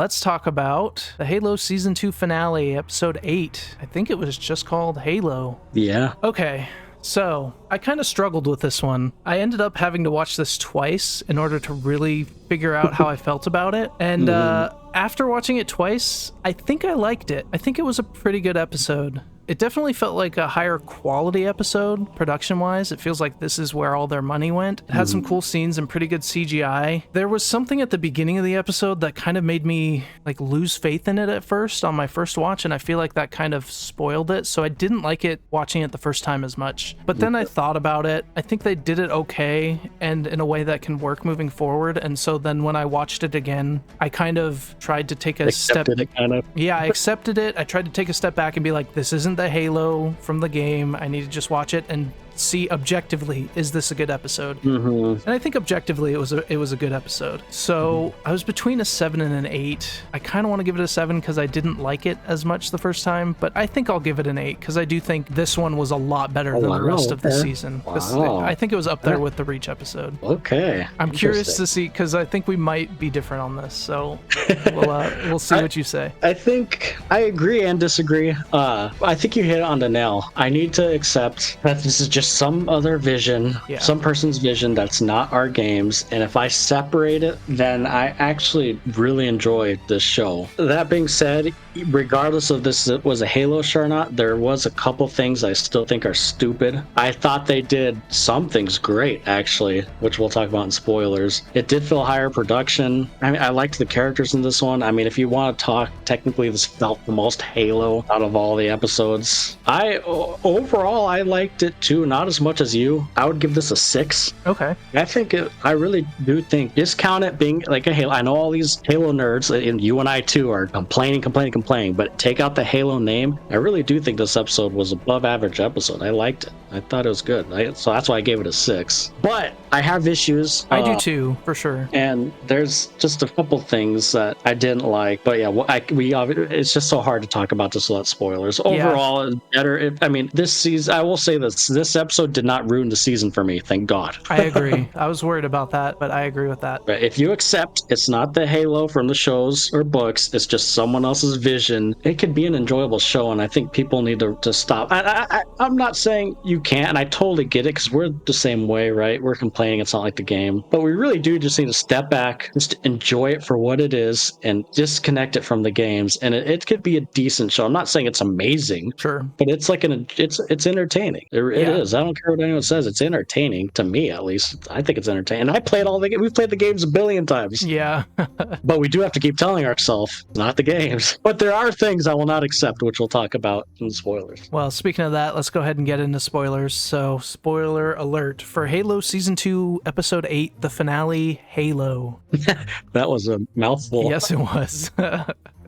let's talk about the Halo Season 2 finale, Episode 8. I think it was just called Halo. Yeah. Okay. So, I kind of struggled with this one. I ended up having to watch this twice in order to really figure out how I felt about it. And after watching it twice, I think I liked it. I think it was a pretty good episode. It definitely felt like a higher quality episode, production-wise. It feels like this is where all their money went. It had some cool scenes and pretty good CGI. There was something at the beginning of the episode that kind of made me like lose faith in it at first on my first watch, and I feel like that kind of spoiled it, so I didn't like it watching it the first time as much. But then I thought about it. I think they did it okay, and in a way that can work moving forward, and so then when I watched it again, I kind of tried to take a step... Yeah, I accepted it. I tried to take a step back and be like, this isn't the Halo from the game. I need to just watch it and see objectively, is this a good episode? And I think objectively it was a good episode. So I was between a 7 and an 8. I kind of want to give it a 7 because I didn't like it as much the first time, but I think I'll give it an 8 because I do think this one was a lot better than the rest of the season. I think it was up there with the Reach episode. Okay. I'm curious to see, because I think we might be different on this, so we'll see what you say. I think I agree and disagree. I think you hit it on the nail. I need to accept that this is just some other vision, some person's vision that's not our games, and if I separate it, then I actually really enjoyed this show. That being said, regardless of this was a Halo show or not, there was a couple things I still think are stupid. I thought they did some things great, actually, which we'll talk about in spoilers. It did feel higher production. I mean, I liked the characters in this one. I mean, if you want to talk, technically this felt the most Halo out of all the episodes. Overall, I liked it too. Not as much as you. I would give this a 6. Okay. I really do think, discount it being like a Halo. I know all these Halo nerds, and you and I too, are complaining, but take out the Halo name. I really do think this episode was above average episode. I liked it. I thought it was good. So that's why I gave it a 6. But I have issues. I do too, for sure. And there's just a couple things that I didn't like. But yeah, it's just so hard to talk about this without spoilers. Overall, it's better. This season, I will say this episode did not ruin the season for me, thank God. I agree. I was worried about that, but I agree with that. But if you accept it's not the Halo from the shows or books, it's just someone else's vision, it could be an enjoyable show, and I think people need to stop. I'm not saying you can't, and I totally get it, because we're the same way, right? We're complaining it's not like the game. But we really do just need to step back, just enjoy it for what it is, and disconnect it from the games, and it could be a decent show. I'm not saying it's amazing, sure, but it's like it's entertaining. It is. I don't care what anyone says. It's entertaining to me, at least. I think it's entertaining. And we've played the games a billion times. Yeah. But we do have to keep telling ourselves, not the games. But there are things I will not accept, which we'll talk about in spoilers. Well, speaking of that, let's go ahead and get into spoilers. So, spoiler alert for Halo Season 2, Episode 8, the finale, Halo. That was a mouthful. Yes, it was.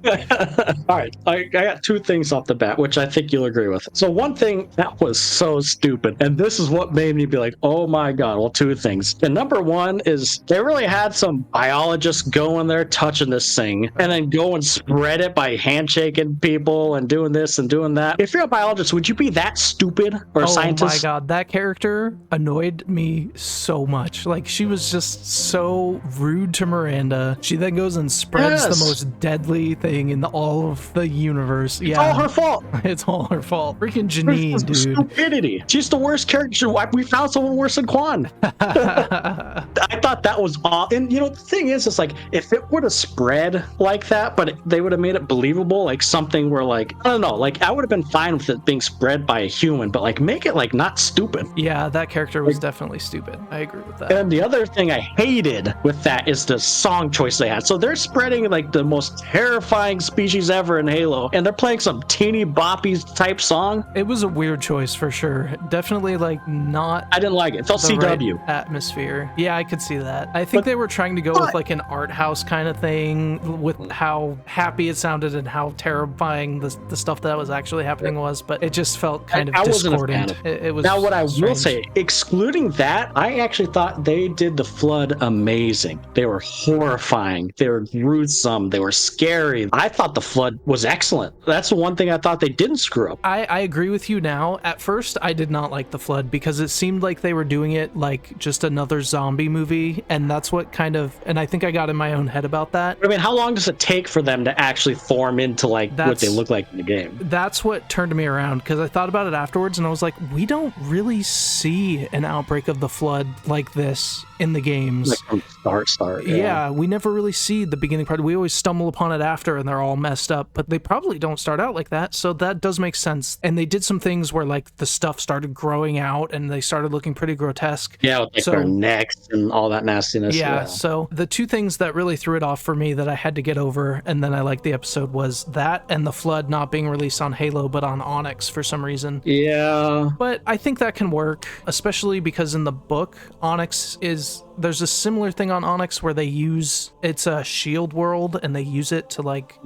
All right, I got 2 things off the bat, which I think you'll agree with. So one thing that was so stupid, and this is what made me be like, oh my God, well, 2 things. And number 1 is they really had some biologists go in there touching this thing and then go and spread it by handshaking people and doing this and doing that. If you're a biologist, would you be that stupid, or a scientist? Oh my God, that character annoyed me so much. Like, she was just so rude to Miranda. She then goes and spreads the most deadly thing in all of the universe. It's all her fault. It's all her fault. Freaking Janine, dude. Stupidity. She's the worst character. We found someone worse than Quan. I thought that was awful. And the thing is, it's like, if it would have spread like that, but they would have made it believable, like something where, like, I don't know, like I would have been fine with it being spread by a human, but like make it like not stupid. Yeah, that character was definitely stupid. I agree with that. And the other thing I hated with that is the song choice they had. So they're spreading like the most terrifying species ever in Halo, and they're playing some teeny boppy type song. It was a weird choice for sure. Definitely like not. I didn't like it. It felt CW right atmosphere. Yeah, I could see that. I think they were trying to go with like an art house kind of thing with how happy it sounded and how terrifying the stuff that was actually happening was, but it just felt kind of discordant. It was. Now, what I strange. will say, excluding that, I actually thought they did the Flood amazing. They were horrifying. They were gruesome. They were scary. I thought the flood was excellent. That's the one thing I thought they didn't screw up. I agree with you now. At first, I did not like the flood because it seemed like they were doing it like just another zombie movie, and that's what kind of, and I think I got in my own head about that. I mean, how long does it take for them to actually form into like what they look like in the game? That's what turned me around, because I thought about it afterwards and I was like, we don't really see an outbreak of the flood like this in the games. Like from start. Yeah, we never really see the beginning part. We always stumble upon it after and they're all messed up, but they probably don't start out like that. So that does make sense. And they did some things where like the stuff started growing out and they started looking pretty grotesque. Yeah, with like their necks and all that nastiness. Yeah, so the two things that really threw it off for me that I had to get over, and then I liked the episode, was that and the flood not being released on Halo but on Onyx for some reason. Yeah. But I think that can work, especially because in the book, Onyx is... There's a similar thing on Onyx where they use, it's a shield world and they use it to like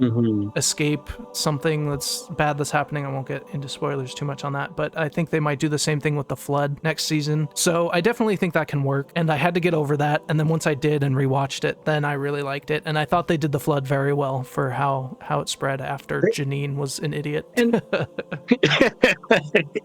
escape something that's bad that's happening. I won't get into spoilers too much on that, but I think they might do the same thing with the flood next season. So I definitely think that can work, and I had to get over that. And then once I did and rewatched it, then I really liked it. And I thought they did the flood very well for how it spread after Janine was an idiot. And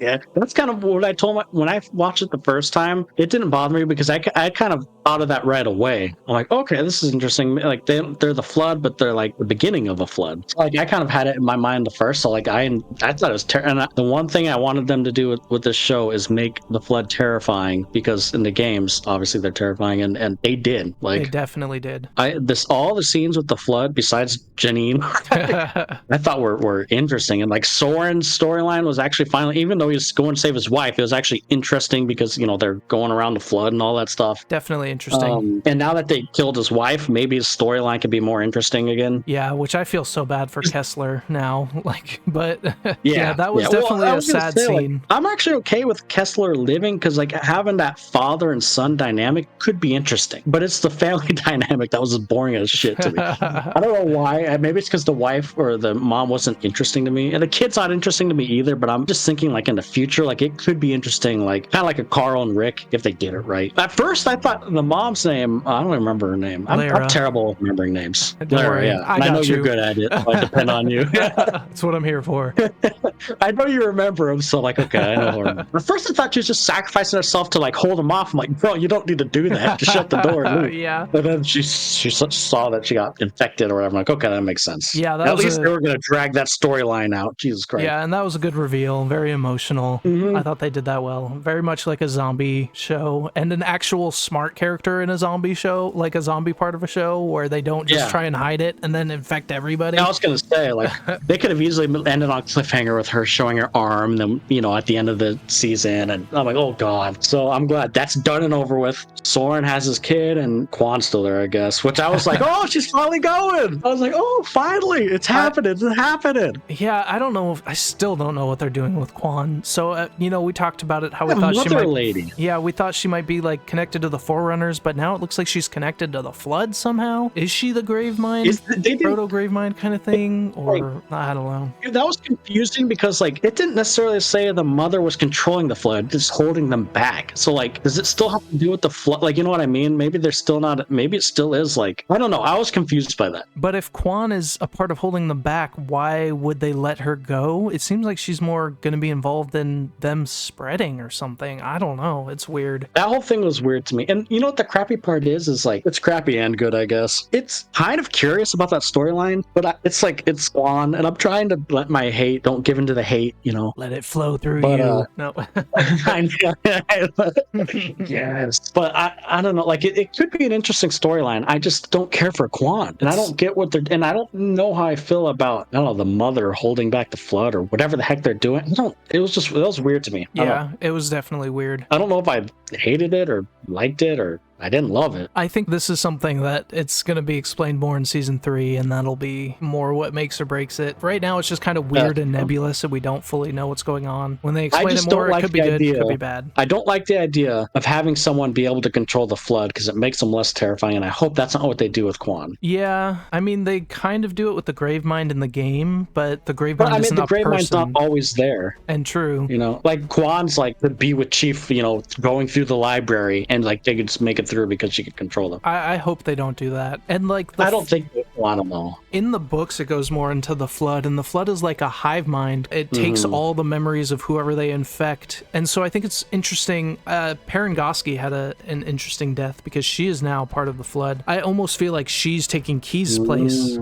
yeah, that's kind of what I told when I watched it the first time. It didn't bother me because I kind of thought of that right away. I'm like, okay, this is interesting. Like they're the flood, but they're like the beginning of a flood. So, like I kind of had it in my mind the first. So like I thought it was and the one thing I wanted them to do with this show is make the flood terrifying, because in the games obviously they're terrifying, and they did. Like they definitely did. All the scenes with the flood besides Janine I thought were interesting, and like Soren's storyline was actually finally, even though he was going to save his wife, it was actually interesting because they're going around the flood and all that stuff. Definitely interesting. And now that they killed his wife, maybe his storyline could be more interesting again. Yeah, which I feel so bad for Kessler now. Like, but yeah, that was definitely a sad scene. Like, I'm actually okay with Kessler living, because like having that father and son dynamic could be interesting, but it's the family dynamic that was as boring as shit to me. I don't know why. Maybe it's because the wife or the mom wasn't interesting to me, and the kid's not interesting to me either. But I'm just thinking, like in the future, like it could be interesting, like kind of like a Carl and Rick if they did it right. At first, I thought the mom's name, I don't remember her name. I'm terrible at remembering names. Lara, yeah. I know you're good at it. So I depend on you. That's what I'm here for. I know you remember him, so like, okay, I know her. At first, I thought she was just sacrificing herself to like hold him off. I'm like, bro, you don't need to do that. Just shut the door. Yeah. But then she saw that she got infected or whatever. I'm like, okay, that makes sense. Yeah, at least they were going to drag that storyline out. Jesus Christ. Yeah, and that was a good reveal. Very emotional. I thought they did that well. Very much like a zombie show, and an actual smart character in a zombie show, like a zombie part of a show, where they don't just try and hide it and then infect everybody. I was going to say, like, they could have easily ended on a cliffhanger with her showing her arm, then, at the end of the season. And I'm like, oh, God. So I'm glad that's done and over with. Soren has his kid, and Kwan's still there, I guess, which I was like, oh, she's finally going. I was like, oh, finally, it's happening. It's happening. Yeah, I still don't know what they're doing with Kwan. So, we talked about it, how we thought she might... lady. Yeah, we thought she might be, like, connected to the Forerunners, but now it looks like she's connected to the Flood somehow. Is she the Gravemind? Proto-Gravemind kind of thing? Or, I don't know. That was confusing because, like, it didn't necessarily say the mother was controlling the Flood, just holding them back. So, like, does it still have to do with the Flood? Like, you know what I mean? Maybe they're still not... Maybe it still is, like... I don't know. I was confused by that. But if Kwan is a part of holding them back, why would they let her go? It seems like she's more going to be involved in them spreading or something. I don't know. It's weird. That whole thing was weird to me. And you know what the crappy part is like, it's crappy and good, I guess. It's kind of curious about that storyline, but it's like, it's Kwan, and I'm trying to let my hate, don't give into the hate, Let it flow through you. No. Yes. But I don't know, like, it could be an interesting storyline. I just don't care for Kwan. And I don't get and I don't know how I feel about, I don't know, the mother holding back the Flood or whatever the heck they're doing. It was weird to me. Yeah, it was definitely weird. I don't know if I hated it or liked it or I didn't love it. I think this is something that it's going to be explained more in season 3, and that'll be more what makes or breaks it. Right now, it's just kind of weird and nebulous, and we don't fully know what's going on. When they explain it more, it could be good, it could be bad. I don't like the idea of having someone be able to control the Flood, because it makes them less terrifying, and I hope that's not what they do with Kwan. Yeah, I mean, they kind of do it with the Gravemind in the game, but the Gravemind isn't a person. The Gravemind's not always there. And true. Like Kwan's like could be with Chief, going through the library, and like they could just make it through because she could control them. I hope they don't do that. And like I don't think they will. I don't know. In the books, it goes more into the Flood, and the Flood is like a hive mind. It takes all the memories of whoever they infect. And so I think it's interesting. Parangoski had an interesting death because she is now part of the Flood. I almost feel like she's taking Keyes' place,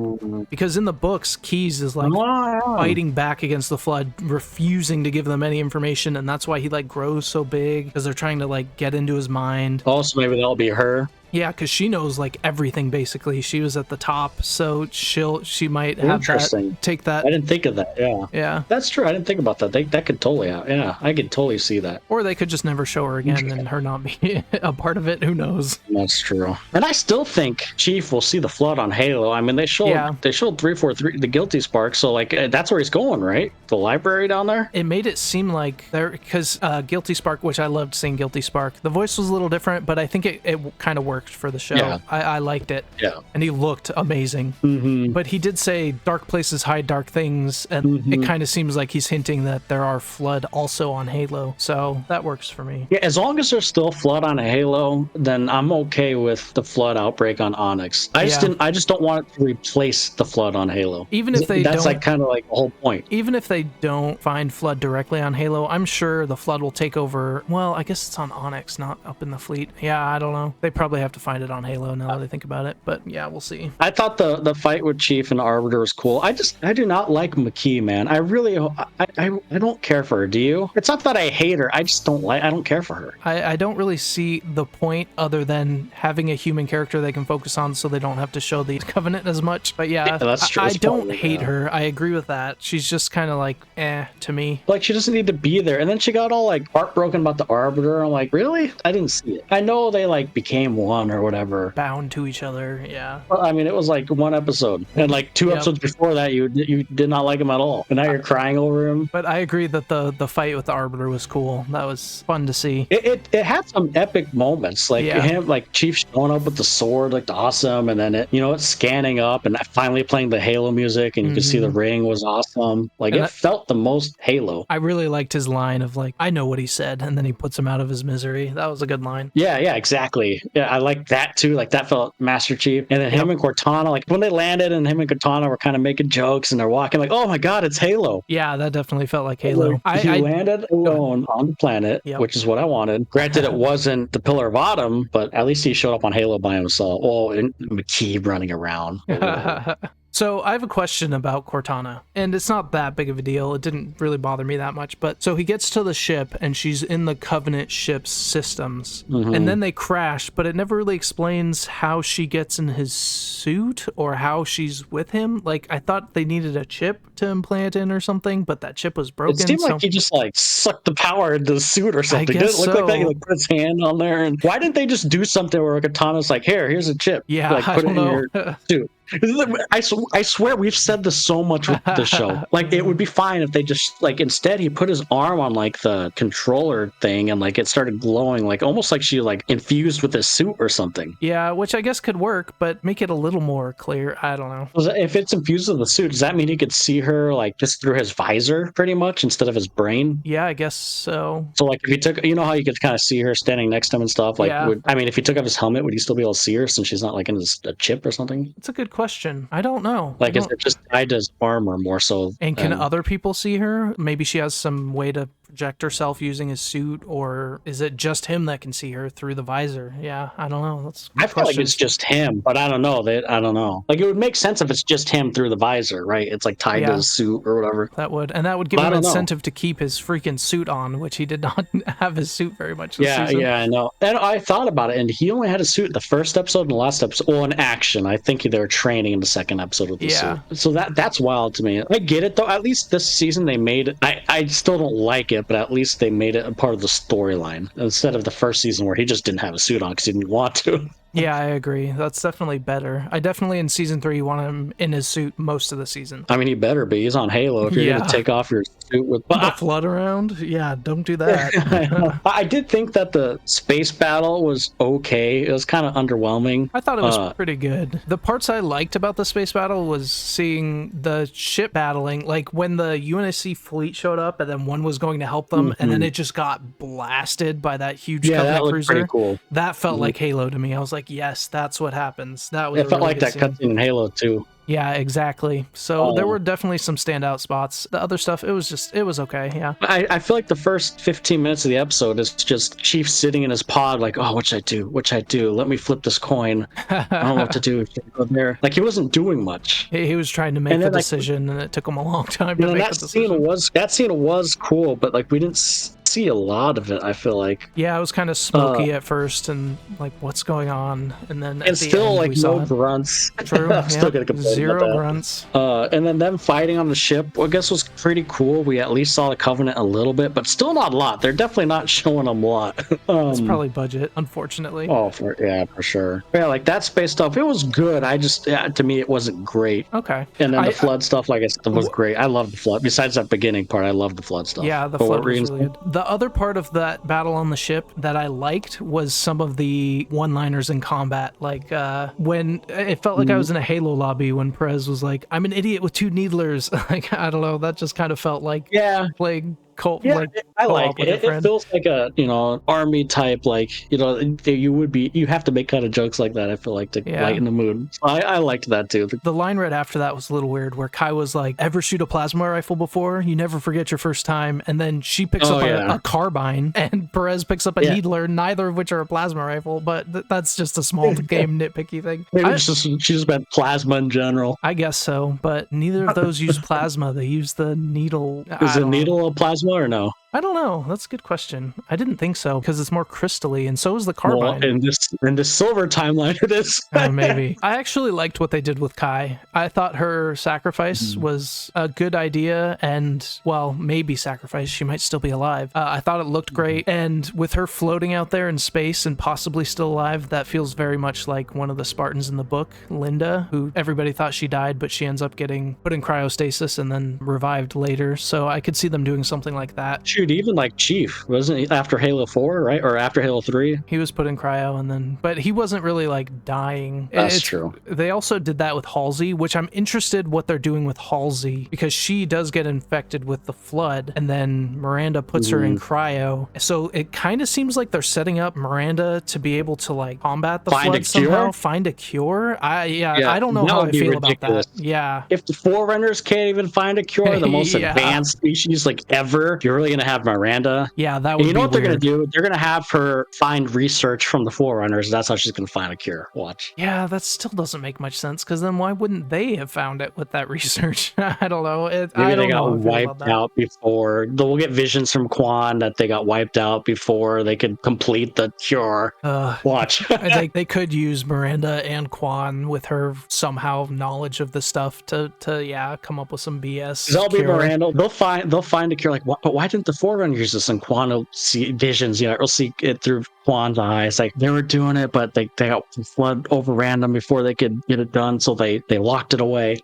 because in the books, Keyes is like fighting back against the Flood, refusing to give them any information, and that's why he like grows so big, because they're trying to like get into his mind. Also, maybe that'll be her. Yeah, because she knows like everything basically. She was at the top, so she might have that. Take that. I didn't think of that. Yeah. Yeah. That's true. I didn't think about that. That could totally happen. Yeah, I could totally see that. Or they could just never show her again and her not be a part of it. Who knows? That's true. And I still think Chief will see the Flood on Halo. I mean, they showed 343, the Guilty Spark, so like that's where he's going, right? The library down there. It made it seem like there, because Guilty Spark, which I loved seeing Guilty Spark. The voice was a little different, but I think it kind of worked for the show. Yeah. I liked it. Yeah. And he looked amazing. But he did say dark places hide dark things, and it kind of seems like he's hinting that there are Flood also on Halo. So that works for me. Yeah, as long as there's still Flood on Halo, then I'm okay with the Flood outbreak on Onyx. I just don't want it to replace the Flood on Halo. Even if they that's like kind of like the whole point. Even if they don't find Flood directly on Halo, I'm sure the Flood will take over. Well, I guess it's on Onyx, not up in the fleet. Yeah, I don't know. They probably have to find it on Halo now that I think about it, but yeah, we'll see. I thought the fight with Chief and Arbiter was cool. I do not like McKee, man. I really I don't care for her. Do you? It's not that I hate her. I just don't care for her. I don't really see the point other than having a human character they can focus on, so they don't have to show the Covenant as much. But yeah, that's true. I don't hate her. I agree with that. She's just kind of like to me. Like, she doesn't need to be there. And then she got all like heartbroken about the Arbiter. I'm like, really? I didn't see it. I know they like became one or whatever. Bound to each other, yeah. Well, I mean, it was like one episode, and like two episodes before that, you did not like him at all, and now you're crying over him. But I agree that the fight with the Arbiter was cool. That was fun to see. It had some epic moments, like him, like Chief showing up with the sword, like awesome, and then it's scanning up, and finally playing the Halo music, and you could see the ring was awesome. Like, it felt the most Halo. I really liked his line of like, I know what he said, and then he puts him out of his misery. That was a good line. Yeah, exactly. Yeah, I like that too. Like, that felt MasterChief. And then him and Cortana, like when they landed and him and Cortana were kind of making jokes and they're walking like, oh my God, it's Halo. Yeah, that definitely felt like Halo. He landed alone on the planet, which is what I wanted. Granted, it wasn't the Pillar of Autumn, but at least he showed up on Halo by himself. Oh, and McKee running around. So I have a question about Cortana, and it's not that big of a deal. It didn't really bother me that much. But so he gets to the ship, and she's in the Covenant ship's systems, and then they crash, but it never really explains how she gets in his suit or how she's with him. Like, I thought they needed a chip to implant in or something, but that chip was broken. It seemed like he just like sucked the power into the suit or something. Didn't it look like that? He like put his hand on there. And why didn't they just do something where Katana's like, here's a chip. Yeah, like, put it in your suit. I swear we've said this so much with the show. Like, it would be fine if they just like, instead he put his arm on like the controller thing and like it started glowing, like almost like she like infused with his suit or something. Yeah, which I guess could work, but make it a little more clear. I don't know. If it's infused with the suit, does that mean he could see her like just through his visor pretty much instead of his brain? Yeah, I guess so. So like if he took, you know how you could kind of see her standing next to him and stuff? Like, if he took off his helmet, would he still be able to see her since she's not like in a chip or something? It's a good question. I don't know. Like, is it just tied to his arm or more so? And can other people see her? Maybe she has some way to project herself using his suit, or is it just him that can see her through the visor? Yeah, I don't know. I feel like it's just him, but I don't know. I don't know. Like, it would make sense if it's just him through the visor, right? It's like tied to his suit or whatever. That would give him incentive to keep his freaking suit on, which he did not have his suit very much this season. Yeah, I know. And I thought about it, and he only had a suit in the first episode and the last episode. Well, in action, I think they were training in the second episode with the suit. So that's wild to me. I get it though. At least this season they made it. I still don't like it, but at least they made it a part of the storyline instead of the first season where he just didn't have a suit on because he didn't want to. Yeah, I agree. That's definitely better. I definitely, in season 3, want him in his suit most of the season. I mean, he better be. He's on Halo. If you're going to take off your suit with the Flood around, yeah, don't do that. I did think that the space battle was okay. It was kind of underwhelming. I thought it was pretty good. The parts I liked about the space battle was seeing the ship battling, like when the UNSC fleet showed up and then one was going to help them, and then it just got blasted by that huge Covenant cruiser. Pretty cool. That felt like Halo to me. I was like, like, yes, that's what happens. That was It felt really like good that scene. cutscene in Halo 2. Yeah, exactly. So there were definitely some standout spots. The other stuff, it was okay. Yeah. I feel like the first 15 minutes of the episode is just Chief sitting in his pod, like, oh, what should I do? What should I do? Let me flip this coin. I don't know what to do. Should I go there? Like, he wasn't doing much. He was trying to make the decision, and it took him a long time to make the decision. That scene was cool, but like we didn't see a lot of it. I feel like. Yeah, it was kind of smoky at first, and like, what's going on? And then and still like no grunts. True. I'm still gonna complain Zero about that. grunts. And then them fighting on the ship, I guess, was pretty cool. We at least saw the Covenant a little bit, but still not a lot. They're definitely not showing them a lot. It's probably budget, unfortunately. Oh, for sure. Yeah, like that space stuff, it was good. I just, to me, it wasn't great. Okay. And then the flood stuff, like I said, was great. I love the flood. Besides that beginning part, I love the flood stuff. Yeah, the flood was really good. The other part of that battle on the ship that I liked was some of the one-liners in combat. Like when it felt like I was in a Halo lobby when Perez was like, I'm an idiot with 2 needlers. Like, I don't know, that just kind of felt like playing Colt. Yeah, I like it. It feels like a, army type, like, you have to make kind of jokes like that, I feel like, to lighten the mood. So I liked that too. The line right after that was a little weird, where Kai was like, ever shoot a plasma rifle before? You never forget your first time. And then she picks up a carbine, and Perez picks up a needler, neither of which are a plasma rifle, but that's just a small game nitpicky thing. Maybe she just meant plasma in general. I guess so, but neither of those use plasma. They use the needle. Is the needle a plasma or no? I don't know. That's a good question. I didn't think so, because it's more crystally, and so is the carbine. Well, in this silver timeline, it is. Maybe. I actually liked what they did with Kai. I thought her sacrifice was a good idea, and, well, maybe sacrifice. She might still be alive. I thought it looked great, and with her floating out there in space and possibly still alive, that feels very much like one of the Spartans in the book, Linda, who everybody thought she died, but she ends up getting put in cryostasis and then revived later. So I could see them doing something like that. Even like Chief, wasn't he after Halo 4, right? Or after Halo 3? He was put in cryo, but he wasn't really like dying. That's true. They also did that with Halsey, which I'm interested what they're doing with Halsey, because she does get infected with the flood, and then Miranda puts her in cryo. So it kind of seems like they're setting up Miranda to be able to like combat the flood somehow, find a cure. I don't know how I feel ridiculous. about that. Yeah. If the Forerunners can't even find a cure, the most advanced species like ever, you're really gonna have Miranda. Yeah, that would be what weird. they're gonna do? They're gonna have her find research from the Forerunners. That's how she's gonna find a cure. Watch. Yeah, that still doesn't make much sense, because then why wouldn't they have found it with that research? I don't know. Maybe they got wiped out before. We'll get visions from Quan that they got wiped out before they could complete the cure. Watch. They could use Miranda and Quan with her somehow knowledge of the stuff to come up with some BS. They'll be Miranda. They'll find a cure. Like, why didn't the Forerunners use this? And Quan will see visions. We'll see it through Quan's eyes. Like, they were doing it, but they got flood overran them before they could get it done, so they locked it away.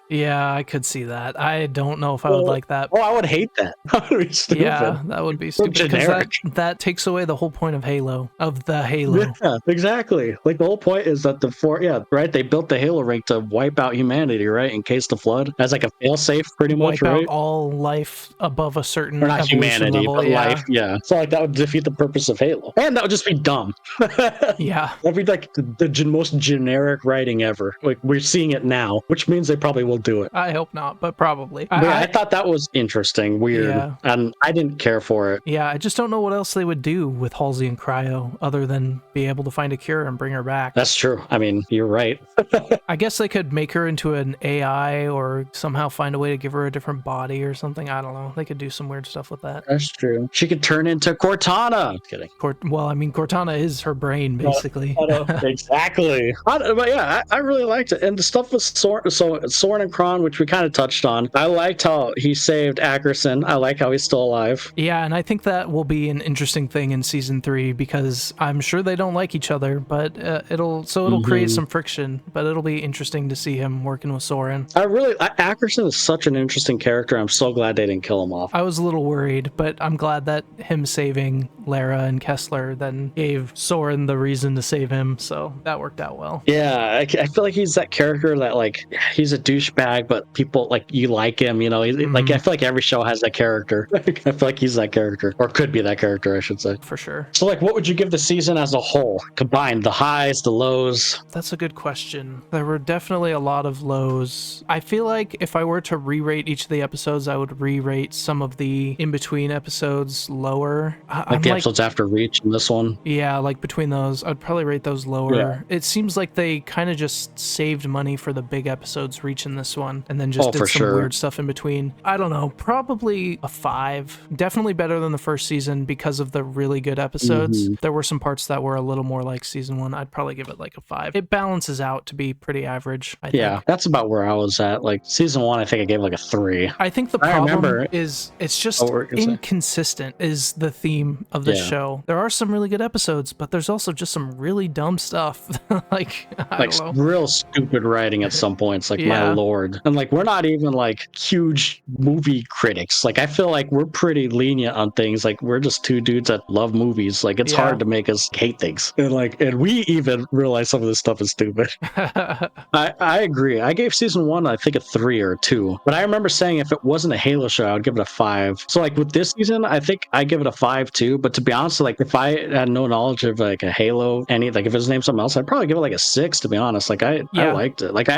Yeah, I could see that. I don't know if I would like that. Oh, I would hate that. That would be stupid. Yeah, that would be stupid. Generic. That takes away the whole point of Halo, of the Halo. Yeah, exactly. Like, the whole point is that they built the Halo ring to wipe out humanity, right? In case the flood, as like a failsafe, pretty much, wipe right? out all life above a certain or not humanity, level, but life. Yeah. So like that would defeat the purpose of Halo, and that would just be dumb. Yeah. That'd be like the most generic writing ever. Like, we're seeing it now, which means they probably will do it. I hope not, but probably. I thought that was interesting, weird, and I didn't care for it. Yeah, I just don't know what else they would do with Halsey and Cryo other than be able to find a cure and bring her back. That's true. I mean, you're right. I guess they could make her into an AI or somehow find a way to give her a different body or something. I don't know. They could do some weird stuff with that. That's true. She could turn into Cortana. Kidding. Cortana is her brain, basically. Exactly. But yeah, I really liked it. And the stuff with Soren and Kron, which we kind of touched on. I liked how he saved Ackerson. I like how he's still alive. Yeah, and I think that will be an interesting thing in season 3, because I'm sure they don't like each other, but it'll create some friction, but it'll be interesting to see him working with Soren. Ackerson is such an interesting character. I'm so glad they didn't kill him off. I was a little little worried, but I'm glad that him saving Lara and Kessler then gave Soren the reason to save him, so that worked out well. Yeah, I feel like he's that character that, like, he's a douchebag, but people, like, you like him, you know? Like, I feel like every show has that character. I feel like he's that character, or could be that character, I should say. For sure. So, like, what would you give the season as a whole? Combined, the highs, the lows? That's a good question. There were definitely a lot of lows. I feel like if I were to re-rate each of the episodes, I would re-rate some of the in-between episodes lower. Like the episodes after Reach and this one? Yeah, like between those, I'd probably rate those lower. Yeah. It seems like they kind of just saved money for the big episodes, Reach in this one, and then just did some weird stuff in between. I don't know, probably a 5. Definitely better than the first season because of the really good episodes. There were some parts that were a little more like season 1. I'd probably give it like a 5. It balances out to be pretty average, I think. That's about where I was at. Like season 1, I think I gave like a 3. I think the problem is it's just inconsistent is the theme of the show. There are some really good episodes, but there's also just some really dumb stuff. like real stupid writing at some points. Like my lord. And like we're not even like huge movie critics. Like I feel like we're pretty lenient on things. Like we're just two dudes that love movies. Like it's hard to make us hate things. And we even realize some of this stuff is stupid. I agree. I gave season 1 I think a 3 or a 2. But I remember saying if it wasn't a Halo show, I would give it a 5. So like with this season, I think I give it a 5 too. But to be honest, like if I had no knowledge of like a Halo, like if it was named something else, I'd probably give it like a 6 to be honest. Like I liked it. Like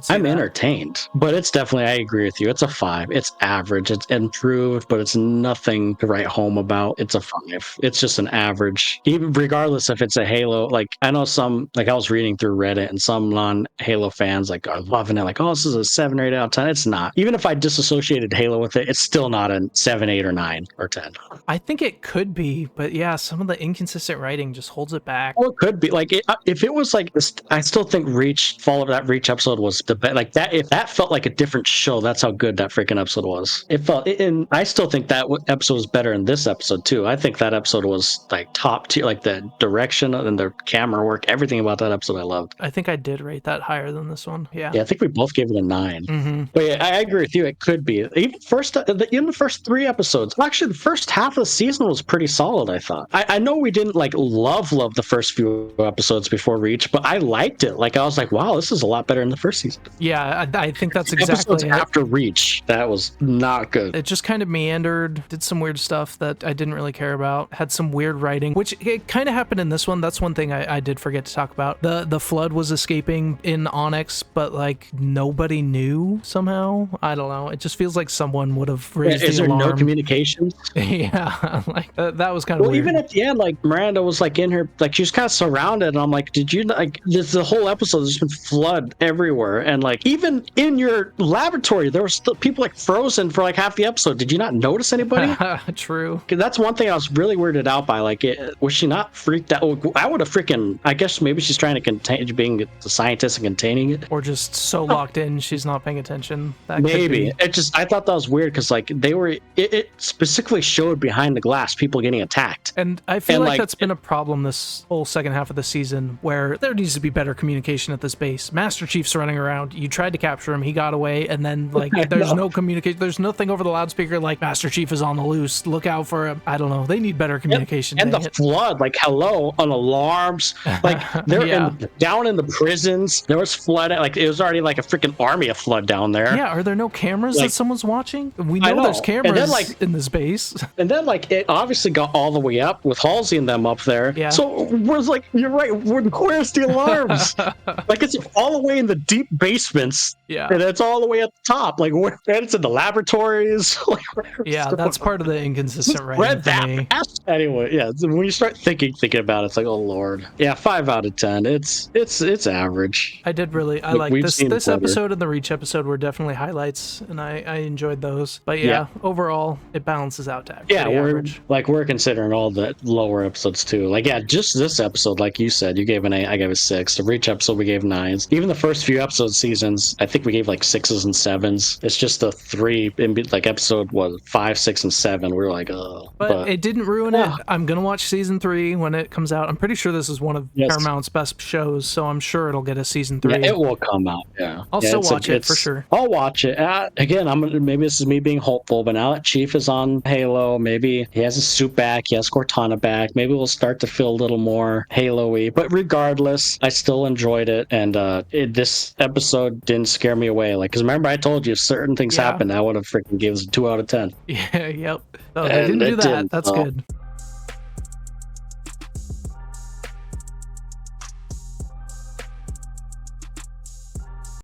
I'm entertained. But it's definitely, I agree with you. It's a 5. It's average. It's improved, but it's nothing to write home about. It's a 5. It's just an average. Even regardless if it's a Halo, like I know some, like I was reading through Reddit and some non-Halo fans like are loving it. Like, oh, this is a 7 or 8 out of 10. It's not. Even if I disassociated Halo with it, it's still not a 7, 8, or 9 or 10. I think it could be, but yeah, some of the inconsistent writing just holds it back. Or it could be like if it was like this, I still think that Reach episode was the best. Like that, if that felt like a different show, that's how good that freaking episode was. It felt, and I still think that episode was better than this episode too. I think that episode was like top tier, like the direction and the camera work, everything about that episode I loved. I think I did rate that higher than this one. Yeah, I think we both gave it a 9. But yeah, I agree with you. It could be even the first 3 episodes. Actually, the first half of the season was pretty solid. I thought. I know we didn't like love the first few episodes before Reach, but I liked it. Like I was like, wow, this is a lot better than the first season. Yeah, I think that's exactly it. After Reach, that was not good. It just kind of meandered, did some weird stuff that I didn't really care about, had some weird writing, which it kind of happened in this one. That's one thing I did forget to talk about. The flood was escaping in Onyx, but like nobody knew somehow. I don't know. It just feels like someone would have raised the alarm. Is there no communication? Yeah, like that was kind of weird. Even at the end, like Miranda was like in her, like she was kind of surrounded, and I'm like, did you like this? The whole episode there's been flood everywhere, and like even in your laboratory there were still people like frozen for like half the episode. Did you not notice anybody? True. That's one thing I was really weirded out by. Like, was she not freaked out? I would have freaking. I guess maybe she's trying to contain, being the scientist and containing it, or just so locked in she's not paying attention. That maybe I thought that was weird because like they were. It specifically showed behind the glass people getting attacked, and I feel like that's been a problem this whole second half of the season where there needs to be better communication at this base. MasterChief's running around. You tried to capture him, he got away, and then like there's no communication. There's nothing over the loudspeaker like MasterChief is on the loose. Look out for him. I don't know. They need better communication. And the flood, like hello, on alarms, like they're down in the prisons. There was flood. Like it was already like a freaking army of flood down there. Yeah, are there no cameras that someone's watching? We know there's cameras in this base. And then like it obviously got all the way up with Halsey and them up there. Yeah. So was like, you're right. Where's the alarms? Like it's all the way in the deep basements. Yeah. And it's all the way at the top. Like and it's in the laboratories. That's part of the inconsistent writing for me. Anyway, yeah. When you start thinking about it, it's like, oh Lord. Yeah, 5 out of 10. It's average. I like this episode and the Reach episode were definitely highlights, and I enjoyed those. But overall it balances out to average. We're considering all the lower episodes too. Like just this episode, like you said, you gave an 8, I gave a 6. The Reach episode we gave 9s. Even the first few seasons, I think we gave like 6s and 7s. It's just the 3 like episode was 5, 6, and 7. We were like, oh. But it didn't ruin it. I'm gonna watch season 3 when it comes out. I'm pretty sure this is one of Paramount's best shows, so I'm sure it'll get a season 3. Yeah, it will come out. Yeah, I'll still watch it for sure. I'll watch it. Again, maybe this is me being hopeful, but now that Chief is on Halo. Maybe he has his suit back. He has Cortana back. Maybe we'll start to feel a little more Halo-y. But regardless, I still enjoyed it. And this episode didn't scare me away. Like, because remember, I told you if certain things happen, I would have freaking given it a 2 out of 10. Yeah, yep. No, they didn't do that. That's good.